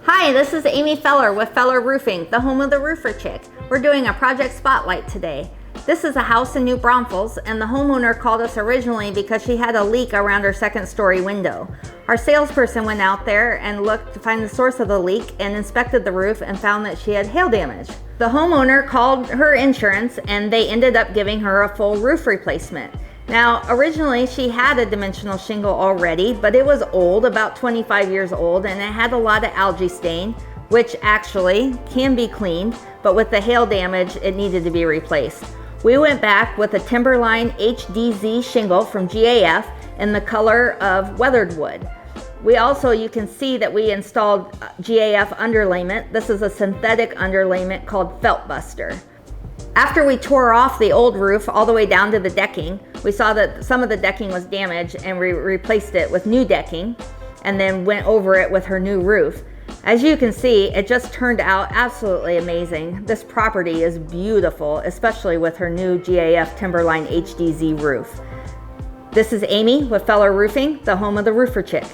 Hi, this is Amy Feller with Feller Roofing, the home of the roofer chick. We're doing a project spotlight today. This is a house in New Braunfels, and the homeowner called us originally because she had a leak around her second-story window. Our salesperson went out there and looked to find the source of the leak and inspected the roof and found that she had hail damage. The homeowner called her insurance and they ended up giving her a full roof replacement. Now, originally she had a dimensional shingle already, but it was old, about 25 years old, and it had a lot of algae stain, which actually can be cleaned, but with the hail damage, it needed to be replaced. We went back with a Timberline HDZ shingle from GAF in the color of weathered wood. We also, you can see that we installed GAF underlayment. This is a synthetic underlayment called Felt Buster. After we tore off the old roof all the way down to the decking, we saw that some of the decking was damaged and we replaced it with new decking and then went over it with her new roof. As you can see, it just turned out absolutely amazing. This property is beautiful, especially with her new GAF Timberline HDZ roof. This is Amy with Feller Roofing, the home of the roofer chick.